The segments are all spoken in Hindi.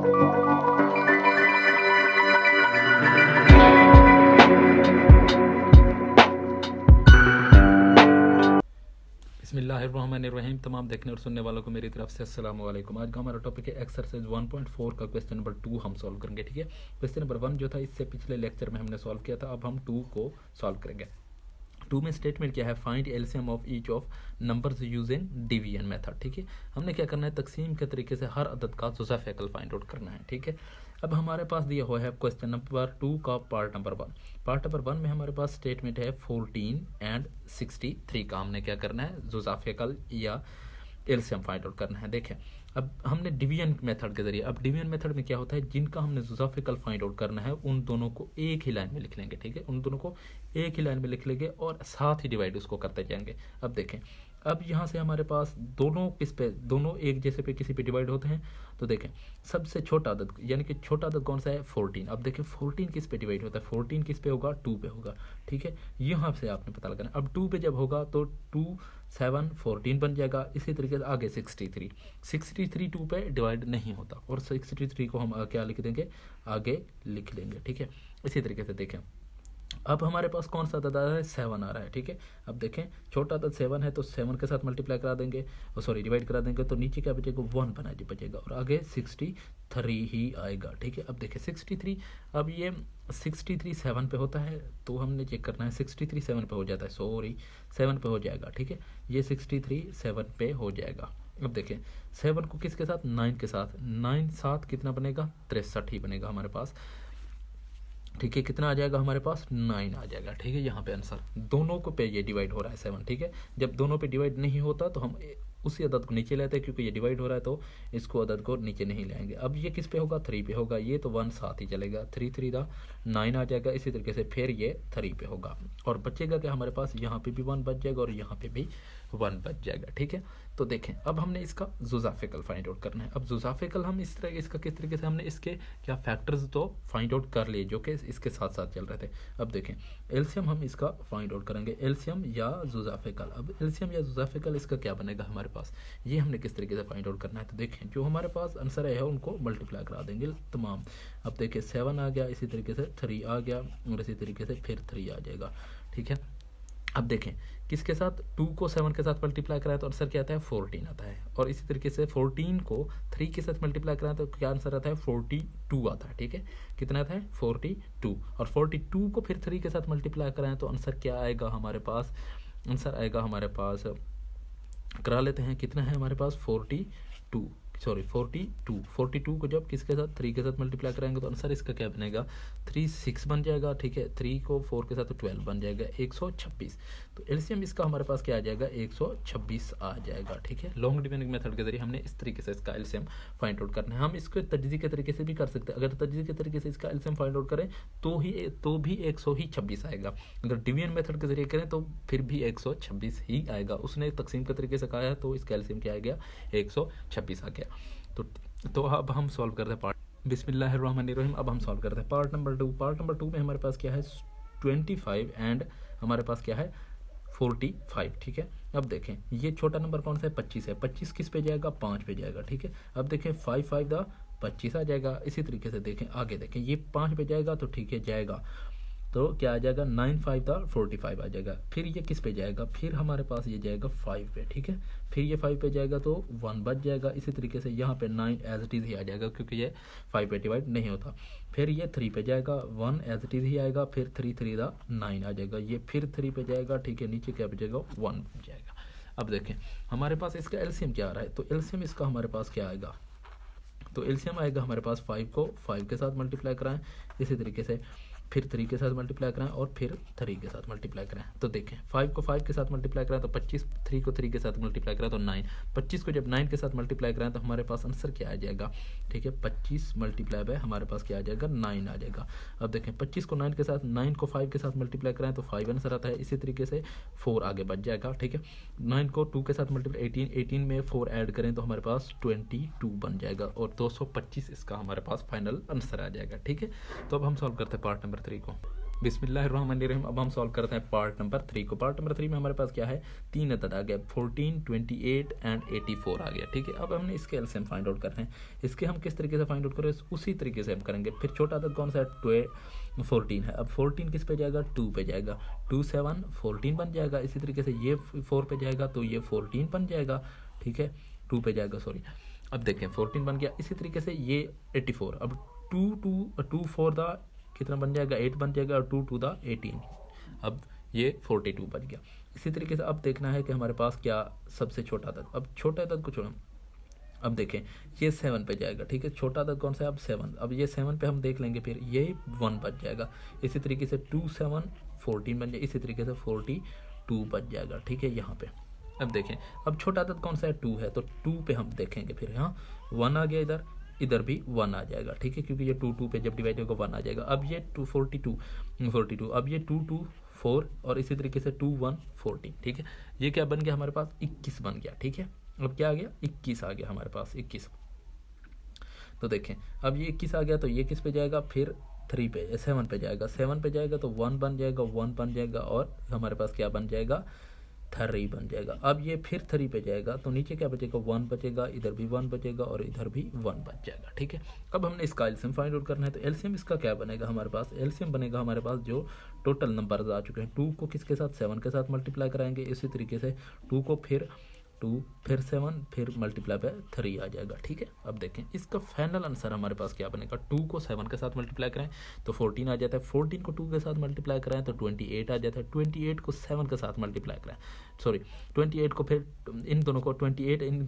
बिस्मिल्लाहिर्रहमानिर्रहीम। तमाम देखने और सुनने वालों को मेरी तरफ से अस्सलाम वालेकुम। आज का हमारा टॉपिक है एक्सरसाइज 1.4 का क्वेश्चन नंबर 2 हम सॉल्व करेंगे। ठीक है, क्वेश्चन नंबर 1 जो था इससे पिछले लेक्चर में हमने सॉल्व किया था, अब हम 2 को सॉल्व करेंगे। 2 में स्टेटमेंट क्या है, find LCM of each of numbers using division method. ठीक है, हमने क्या करना है, तकसीम के तरीके से हर अदद का जुज़ा फ़ैकल फाइंड आउट करना है। ठीक है, अब हमारे पास दिया हुआ है क्वेश्चन नंबर 2 का पार्ट नंबर 1। पार्ट नंबर 1 में हमारे पास स्टेटमेंट है 14 एंड 63 का हमने क्या करना है, जुज़ा फ़ैकल या एलसीएम फाइंड आउट करना है। देखें, अब हमने डिवीजन मेथड के जरिए, अब डिवीजन मेथड में क्या होता है, जिनका हमने जुज़ा फ़ैकल फाइंड आउट करना है उन दोनों को एक ही लाइन में लिख लेंगे। ठीक है, उन दोनों को एक ही लाइन में लिख लेंगे और साथ ही डिवाइड उसको करते जाएंगे। अब देखें, अब यहाँ से हमारे पास दोनों किस पे, दोनों एक जैसे पे किसी पे डिवाइड होते हैं। तो देखें, सबसे छोटा अदद यानी कि छोटा अदद कौन सा है, 14। अब देखें 14 किस पे डिवाइड होता है, 14 किस पे होगा, 2 पे होगा। ठीक है, यहाँ से आपने पता लगाना। अब 2 पे जब होगा तो 2 7 14 बन जाएगा। इसी तरीके से आगे 63 2 पे डिवाइड नहीं होता और 63 को हम क्या लिख देंगे, आगे लिख लेंगे। ठीक है, इसी तरीके से देखें, अब हमारे पास कौन सा अदद आ रहा है, 7 आ रहा है। ठीक है, अब देखें छोटा अदद 7 है तो 7 के साथ मल्टीप्लाई करा देंगे, सॉरी डिवाइड करा देंगे, तो नीचे क्या बचेगा, 1 बचेगा और आगे 63 ही आएगा। ठीक है, अब देखें 63, अब ये 63 7 पे होता है तो हमने चेक करना है, 63 7 पे हो जाता है, सॉरी 7 पे हो जाएगा। ठीक है, ये 63 7 पे हो जाएगा। अब देखें 7 को किसके साथ, 9 के साथ, 9 साथ कितना बनेगा, 63 ही बनेगा हमारे पास। ठीक है, कितना आ जाएगा हमारे पास, 9 आ जाएगा। ठीक है, यहाँ पे आंसर दोनों को पे ये डिवाइड हो रहा है 7। ठीक है, जब दोनों पे डिवाइड नहीं होता तो हम उसी अदद को नीचे लेते हैं, क्योंकि ये डिवाइड हो रहा है तो इसको अदद को नीचे नहीं लाएंगे। अब ये किस पे होगा, 3 पे होगा, ये तो 1 साथ ही चलेगा, 3 3 9 आ जाएगा। इसी तरीके से फिर ये 3 पे होगा और बचेगा कि हमारे पास यहाँ पे भी 1 बच जाएगा और यहाँ पे भी 1 बच जाएगा। ठीक है, तो देखें अब हमने इसका जुज़ा फ़ैकल फाइंड आउट करना है। अब जुज़ा फ़ैकल हम इस तरह इसका किस तरीके से, हमने इसके क्या फैक्टर्स तो फाइंड आउट कर लिए जो कि इसके साथ साथ चल रहे थे। अब देखें एलसीएम हम इसका फाइंड आउट करेंगे, एलसीएम या जुज़ा फ़ैकल। अब एलसीएम या जुज़ा फ़ैकल इसका क्या बनेगा हमारे पास, ये हमने किस तरीके से फाइंड आउट करना है। तो देखें जो हमारे पास आंसर है उनको मल्टीप्लाई करा देंगे तमाम। अब देखें 7 आ गया, इसी तरीके से 3 आ गया और इसी तरीके से फिर 3 आ जाएगा। ठीक है, अब देखें किसके साथ, 2 को 7 के साथ मल्टीप्लाई कराए तो आंसर क्या आता है, 14 आता है। और इसी तरीके से 14 को 3 के साथ मल्टीप्लाई कराए तो क्या आंसर आता है, 42 आता है। ठीक है, कितना आता है, 42। और 42 को फिर 3 के साथ मल्टीप्लाई कराएं तो आंसर क्या आएगा हमारे पास, आंसर आएगा हमारे पास, करा लेते हैं, कितना है हमारे पास, 42 को जब किसके साथ, 3 के साथ मल्टीप्लाई कराएंगे तो आंसर इसका क्या बनेगा, 36 बन जाएगा। ठीक है, 3 को 4 के साथ तो 12 बन जाएगा, 126। तो एलसीएम इसका हमारे पास क्या आ जाएगा, 126 आ जाएगा। ठीक है, लॉन्ग डिवीजन मेथड के जरिए हमने इस तरीके से इसका एलसीएम फाइंड आउट करना है। हम इसको तजज़ी के तरीके से भी कर सकते हैं, अगर तजज़ी के तरीके से इसका एलसीएम फाइंड आउट करें तो भी 126 आएगा। अगर डिवीजन मेथड के जरिए करें तो फिर भी 126 ही आएगा। उसने तकसीम के तरीके से कहा है तो इसका एलसीएम क्या आ गया, 126 आ गया। तो अब हम सॉल्व करते हैं पार्ट, बिस्मिल्लाहिर्रहमानिर्रहीम। अब हम सॉल्व करते हैं पार्ट नंबर 2। पार्ट नंबर 2 में हमारे पास क्या है, 25 एंड हमारे पास क्या है, 45। ठीक है, अब देखें ये छोटा नंबर कौन सा है, 25 है। 25 किस पे जाएगा, 5 पे जाएगा। ठीक है, अब देखें 5 5 25 आ जाएगा। इसी तरीके से देखें आगे, देखें ये 5 पे जाएगा तो ठीक है जाएगा, तो क्या आ जाएगा, 9 5 45 आ जाएगा। फिर ये किस पे जाएगा, फिर हमारे पास ये जाएगा 5 पे। ठीक है, फिर ये 5 पे जाएगा तो 1 बच जाएगा। इसी तरीके से यहाँ पे 9 एज इट इज़ ही आ जाएगा क्योंकि ये 5 पे डिवाइड नहीं होता। फिर ये 3 पे जाएगा, 1 एज इट इज़ ही आएगा। फिर 3 3 9 आ जाएगा, ये फिर 3 पे जाएगा। ठीक है, नीचे क्या बचेगा, 1 बच जाएगा। अब देखें हमारे पास इसका एलसीएम क्या आ रहा है, तो एलसीएम इसका हमारे पास क्या आएगा, तो एलसीएम आएगा हमारे पास 5 को 5 के साथ मल्टीप्लाई कराएं, इसी तरीके से फिर 3 के साथ मल्टीप्लाई कराएं और फिर 3 के साथ मल्टीप्लाई कराएं। तो देखें 5 को 5 के साथ मल्टीप्लाई कराएं तो 25, 3 को 3 के साथ मल्टीप्लाई कराएं तो 9, 25 को जब 9 के साथ मल्टीप्लाई कराएं तो हमारे पास आंसर क्या आ जाएगा। ठीक है, 25 मल्टीप्लाई बाय हमारे पास क्या आ जाएगा, 9 आ जाएगा। अब देखें 25 को 9 के साथ, 9 को 5 के साथ मल्टीप्लाई कराएं तो 5 आंसर आता है। इसी तरीके से 4 आगे बच जाएगा। ठीक है, 9 को 2 के साथ मल्टीप्लाई 18 में 4 ऐड करें तो हमारे पास 22 बन जाएगा और 225 इसका हमारे पास फाइनल आंसर आ जाएगा। ठीक है, तो अब हम सॉल्व करते हैं पार्ट नंबर 3 को। बिस्मिल्लाहिर्रहमानिर्रहीम। अब हम सॉल्व करते हैं पार्ट नंबर 3 को। पार्ट नंबर 3 में हमारे पास क्या है, 3 अदद आ गया, 14, 28 एंड 84 आ गया। ठीक है, अब हमने इसके एलसीएम फाइंड आउट कर रहे हैं। इसके हम किस तरीके से फाइंड आउट करें, उसी तरीके से हम करेंगे। फिर छोटा अदद कौन सा है, 14 है। अब 14 किस पे जाएगा, 2 पे जाएगा, 2 7 14 बन जाएगा। इसी तरीके से ये 4 पे जाएगा तो ये 14 बन जाएगा। ठीक है, 2 पे जाएगा, सॉरी। अब देखें 14 बन गया। इसी तरीके से ये 84, अब 2 4 द कितना बन जाएगा, 8 बन जाएगा, और 2 2 द 18, अब ये 42 बन गया। इसी तरीके से अब देखना है कि हमारे पास क्या सबसे छोटा अदद। अब छोटा अदद को छोड़ो, अब देखें ये 7 पे जाएगा। ठीक है, छोटा अदद कौन सा है, अब 7। अब ये 7 पे हम देख लेंगे, फिर ये 1 बच जाएगा। इसी तरीके से 2 7 14 बन जाएगा। इसी तरीके से 42 बच जाएगा। ठीक है, यहाँ पे अब देखें, अब छोटा अदद कौन सा है, 2 है, तो 2 पे हम देखेंगे। फिर यहाँ 1 आ गया, इधर भी 1 आ जाएगा। ठीक है, क्योंकि ये 2 पे जब डिवाइड होगा 1 आ जाएगा। अब ये 42, अब ये 2 2 4, और इसी तरीके से 2 1 14। ठीक है, ये क्या बन गया हमारे पास, 21 बन गया। ठीक है, अब क्या आ गया, 21 आ गया हमारे पास, 21। तो देखें अब ये 21 आ गया, तो ये किस पे जाएगा, फिर 7 पे जाएगा। 7 पे जाएगा तो 1 बन जाएगा, 1 बन जाएगा, और हमारे पास क्या बन जाएगा, 3 बन जाएगा। अब ये फिर 3 पे जाएगा तो नीचे क्या बचेगा, 1 बचेगा, इधर भी 1 बचेगा, और इधर भी 1 बच जाएगा। ठीक है, अब हमने इसका एलसीएम फाइंड आउट करना है। तो एलसीएम इसका क्या बनेगा, हमारे पास एलसीएम बनेगा हमारे पास जो टोटल नंबर आ चुके हैं। 2 को किसके साथ, 7 के साथ मल्टीप्लाई कराएंगे। इसी तरीके से 2 को फिर 2 फिर 7 फिर मल्टीप्लाई बाय 3 आ जाएगा। ठीक है, अब देखें इसका फाइनल आंसर हमारे पास क्या बनेगा। 2 को 7 के साथ मल्टीप्लाई कराएं तो 14 आ जाता है। 14 को 2 के साथ मल्टीप्लाई कराएं तो 28 आ जाता है। 28 को 7 के साथ मल्टीप्लाई कराएं, सॉरी 28 को फिर इन दोनों को 28, इन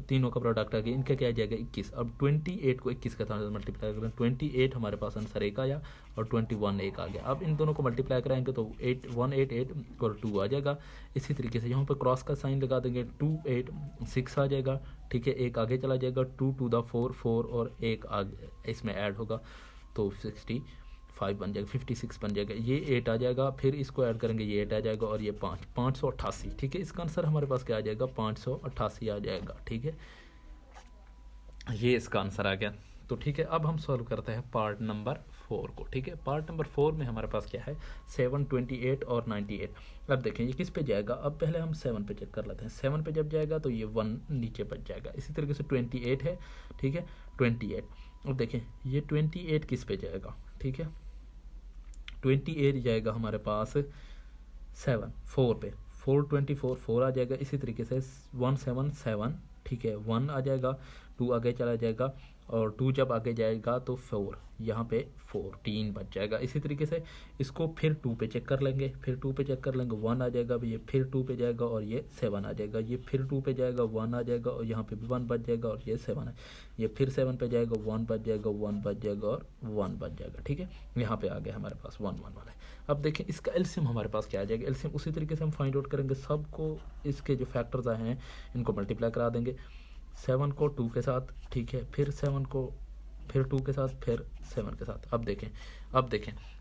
तीनों का प्रोडक्ट आ गया, इनका क्या आ जाएगा, 21। अब 28 को 21 के साथ मल्टीप्लाई करें, 28 हमारे पास आंसर 1 आया, और 21 1 आ गया। अब इन दोनों को मल्टीप्लाई कराएंगे तो 188 और 2 आ जाएगा। इसी तरीके से यहाँ पर क्रॉस का साइन लगा देंगे, 2 8 6 आ जाएगा। ठीक है, एक आगे चला जाएगा, 2 2 द 4 4, और एक आगे इसमें ऐड होगा तो 65 बन जाएगा, 56 बन जाएगा। ये 8 आ जाएगा, फिर इसको ऐड करेंगे, ये 8 आ जाएगा, और ये 588। ठीक है, इसका आंसर हमारे पास क्या आ जाएगा, 588 आ जाएगा। ठीक है, ये इसका आंसर आ गया। तो ठीक है, अब हम सॉल्व करते हैं पार्ट नंबर 4 को। ठीक है, पार्ट नंबर 4 में हमारे पास क्या है, 7 28 और 98। अब देखें ये किस पे जाएगा, अब पहले हम 7 पे चेक कर लेते हैं। 7 पे जब जाएगा तो ये 1 नीचे बच जाएगा। इसी तरीके से 28 है। ठीक है, 28, अब देखें ये 28 किस पे जाएगा। ठीक है, 28 जाएगा हमारे पास 4 पे, 4 24 4 आ जाएगा। इसी तरीके से 177, ठीक है, 1 आ जाएगा, 2 आगे चला जाएगा, और 2 जब आगे जाएगा तो 4, यहाँ पे 14 बच जाएगा। इसी तरीके से इसको फिर 2 पे चेक कर लेंगे, फिर 2 पे चेक कर लेंगे, 1 आ जाएगा, ये फिर 2 पे जाएगा, और ये 7 आ जाएगा। ये फिर 2 पे जाएगा, 1 आ जाएगा, और यहाँ पे भी 1 बच जाएगा, और ये 7 है। ये फिर 7 पे जाएगा, 1 बच जाएगा, 1 बच जाएगा, और 1 बच जाएगा। ठीक है, यहाँ पे आ गया हमारे पास 1 1 वाला है। अब देखें इसका एलसीएम हमारे पास क्या आ जाएगा। एलसीएम उसी तरीके से हम फाइंड आउट करेंगे, सबको इसके जो फैक्टर्स आए हैं इनको मल्टीप्लाई करा देंगे। 7 को 2 के साथ, ठीक है, फिर 7 को फिर 2 के साथ, फिर 7 के साथ। अब देखें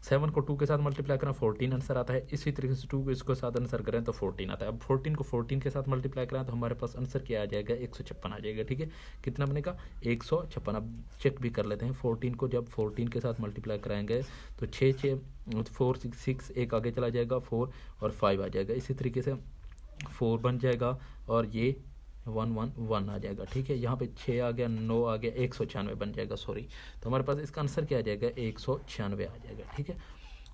7 को 2 के साथ मल्टीप्लाई करें 14 आंसर आता है। इसी तरीके से 2 को इसको साथ आंसर करें तो 14 आता है। अब 14 को 14 के साथ मल्टीप्लाई करें तो हमारे पास आंसर क्या आ जाएगा, 156 आ जाएगा। ठीक है, कितना बनेगा, 156। अब चेक भी कर लेते हैं, 14 को जब 14 के साथ मल्टीप्लाई कराएंगे तो 6 6 4 6 6, एक आगे चला जाएगा, 4 और 5 आ जाएगा। इसी तरीके से 4 बन जाएगा, और ये 1 1 1 आ जाएगा। ठीक है, यहाँ पे 6 आ गया, 9 आ गया, 196 बन जाएगा, सॉरी। तो हमारे पास इसका आंसर क्या आ जाएगा, 196 आ जाएगा। ठीक है,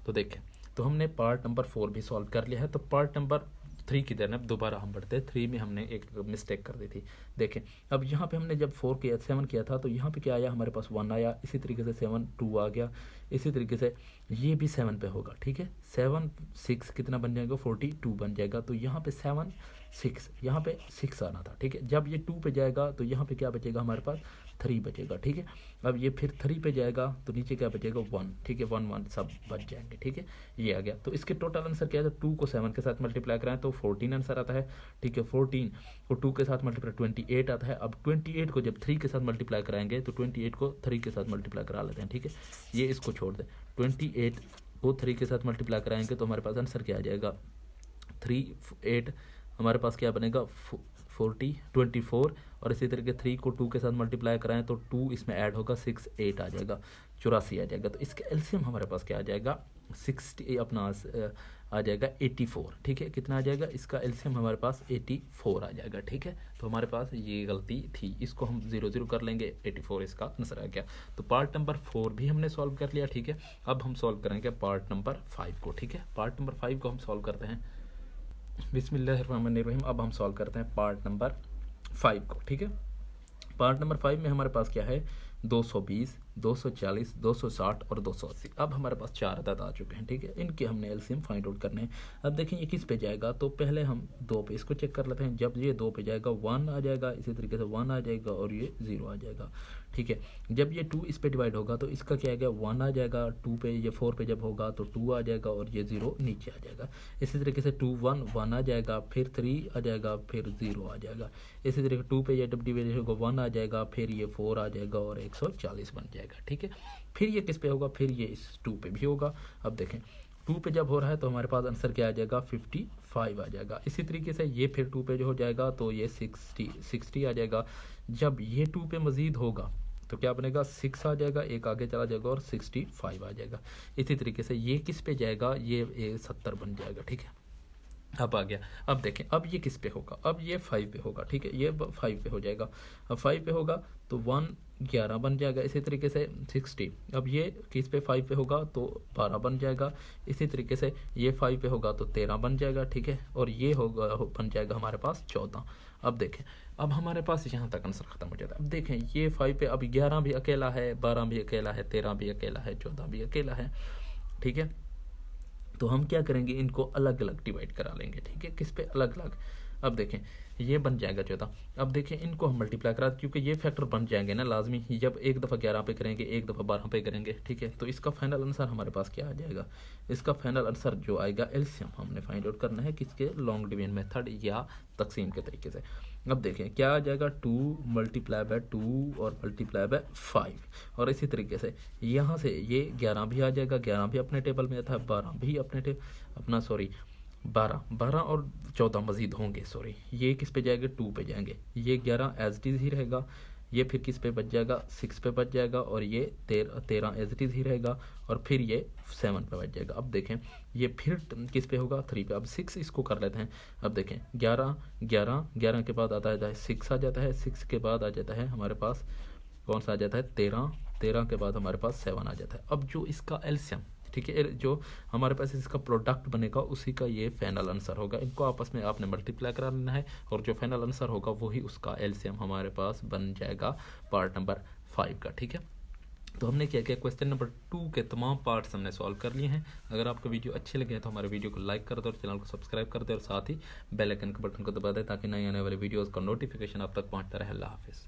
तो देखें, तो हमने पार्ट नंबर 4 भी सॉल्व कर लिया है। तो पार्ट नंबर 3 की तरफ दोबारा हम बढ़ते हैं। 3 में हमने एक मिस्टेक कर दी थी। देखें अब यहाँ पे हमने जब 7 किया था तो यहाँ पे क्या आया, हमारे पास 1 आया। इसी तरीके से 7 2 आ गया। इसी तरीके से ये भी 7 पे होगा। ठीक है, 7 6 कितना बन जाएगा, 42 बन जाएगा। तो यहाँ पे 7 6, यहाँ पे 6 आना था। ठीक है, जब ये 2 पे जाएगा तो यहाँ पे क्या बचेगा, हमारे पास 3 बचेगा। ठीक है, अब ये फिर 3 पे जाएगा तो नीचे क्या बचेगा, 1। ठीक है, 1 1 सब बच जाएंगे। ठीक है, ये आ गया। तो इसके टोटल आंसर क्या है, 2 को 7 के साथ मल्टीप्लाई कराएं तो 14 आंसर आता है। ठीक है, 14 को 2 के साथ मल्टीप्लाई 28 आता है। अब 28 को जब 3 के साथ मल्टीप्लाई कराएंगे तो 28 को 3 के साथ मल्टीप्लाई करा लेते हैं। ठीक है, ये इसको छोड़ दें, 28 को 3 के साथ मल्टीप्लाई कराएंगे तो हमारे पास आंसर क्या आ जाएगा, 3 8 हमारे पास क्या बनेगा, 24, और इसी तरीके 3 को 2 के साथ मल्टीप्लाई कराएं तो 2 इसमें ऐड होगा 6 8 आ जाएगा, 84 आ जाएगा। तो इसका एलसीएम हमारे पास क्या आ जाएगा 60 अपना आ जाएगा 84। ठीक है, कितना आ जाएगा इसका एलसीएम हमारे पास 84 आ जाएगा। ठीक है, तो हमारे पास ये गलती थी, इसको हम 0 0 कर लेंगे, 84 इसका आंसर आ गया। तो पार्ट नंबर 4 भी हमने सॉल्व कर लिया। ठीक है, अब हम सॉल्व करेंगे पार्ट नंबर 5 को। ठीक है, पार्ट नंबर 5 को हम सॉल्व करते हैं, बिस्मिल्लाहिर्रहमानिर्रहीम। अब हम सॉल्व करते हैं पार्ट नंबर 5 को। ठीक है, पार्ट नंबर 5 में हमारे पास क्या है 220, 240, 260 और 280। अब हमारे पास 4 अदद आ चुके हैं। ठीक है, इनके हमने एलसीएम फाइंड आउट करने हैं। अब देखें ये किस पे जाएगा, तो पहले हम 2 पे इसको चेक कर लेते हैं। जब ये 2 पे जाएगा 1 आ जाएगा, इसी तरीके से 1 आ जाएगा और ये 0 आ जाएगा। ठीक है, जब ये 2 इस पे डिवाइड होगा तो इसका क्या आएगा 1 आ जाएगा, 2 पे ये 4 पे जब होगा तो 2 आ जाएगा और ये 0 नीचे आ जाएगा। इसी तरीके से 2 1 1 आ जाएगा, फिर 3 आ जाएगा, फिर 0 आ जाएगा। इसी तरीके 2 पे ये जब डिवाइड होगा 1 आ जाएगा, फिर ये 4 आ जाएगा और 140 बन जाएगा। ठीक है, फिर ये किस पे होगा, फिर ये इस 2 पे भी होगा। अब देखें 2 पे जब हो रहा है तो हमारे पास आंसर क्या आ जाएगा 55 आ जाएगा। इसी तरीके से ये फिर 2 पे जो हो जाएगा तो ये 60 आ जाएगा। जब ये 2 पे मजीद होगा तो क्या बनेगा 6 आ जाएगा, एक आगे चला जाएगा और 65 आ जाएगा। इसी तरीके से ये किस पे जाएगा, ये 70 बन जाएगा। ठीक है, अब आ गया। अब देखें अब ये किस पे होगा, अब ये 5 पे होगा। ठीक है, ये 5 पे हो जाएगा। अब 5 पे होगा तो 1 11 बन जाएगा। इसी तरीके से 60, अब ये किस पे 5 पे होगा तो 12 बन जाएगा। इसी तरीके से ये 5 पे होगा तो 13 बन जाएगा। ठीक है, और ये होगा बन जाएगा हमारे पास 14। अब देखें अब हमारे पास यहाँ तक आंसर खत्म हो जाता है। अब देखें ये 5 पे अब 11 भी अकेला है, 12 भी अकेला है, 13 भी अकेला है, 14 भी अकेला है। ठीक है, तो हम क्या करेंगे इनको अलग अलग डिवाइड करा लेंगे। ठीक है, किस पे अलग अलग। अब देखें ये बन जाएगा 14। अब देखें इनको हम मल्टीप्लाई करा, क्योंकि ये फैक्टर बन जाएंगे ना लाजमी, जब एक दफ़ा 11 पे करेंगे एक दफ़ा 12 पे करेंगे। ठीक है, तो इसका फाइनल आंसर हमारे पास क्या आ जाएगा, इसका फाइनल आंसर जो आएगा एलसीएम हमने फाइंड आउट करना है किसके, लॉन्ग डिवीजन मेथड या तकसीम के तरीके से। अब देखें क्या आ जाएगा 2 मल्टीप्लाई बाय 2 और मल्टीप्लाई बाय 5। और इसी तरीके से यहाँ से ये 11 भी आ जाएगा, 11 भी अपने टेबल में आता है, 12 भी अपने अपना सॉरी 12 और 14 मजीद होंगे। सॉरी ये किस पे जाएंगे 2 पे जाएंगे, ये 11 एज इट इज़ ही रहेगा, ये फिर किस पे बच जाएगा 6 पे बच जाएगा और ये 13 एज इट इज़ ही रहेगा और फिर ये 7 पे बच जाएगा। अब देखें ये फिर किस पे होगा 3 पे। अब 6 इसको कर लेते हैं। अब देखें 11 के बाद आता है 6 आ जाता है, 6 के बाद आ जाता है हमारे पास कौन सा आ जाता है 13 के बाद हमारे पास 7 आ जाता है। अब जो इसका एलसीएम ठीक है जो हमारे पास इसका प्रोडक्ट बनेगा उसी का ये फाइनल आंसर होगा। इनको आपस में आपने मल्टीप्लाई करा लेना है और जो फाइनल आंसर होगा वही उसका एलसीएम हमारे पास बन जाएगा पार्ट नंबर 5 का। ठीक है, तो हमने क्या किया क्वेश्चन नंबर 2 के तमाम पार्ट्स हमने सॉल्व कर लिए हैं। अगर आपको वीडियो अच्छे लगे तो हमारे वीडियो को लाइक कर दो और चैनल को सब्सक्राइब कर दे और साथ ही बेल आइकन के बटन को दबा दें ताकि नए आने वाले वीडियोज़ का नोटिफिकेशन आप तक पहुँचता रहे। अल्लाह हाफिज़।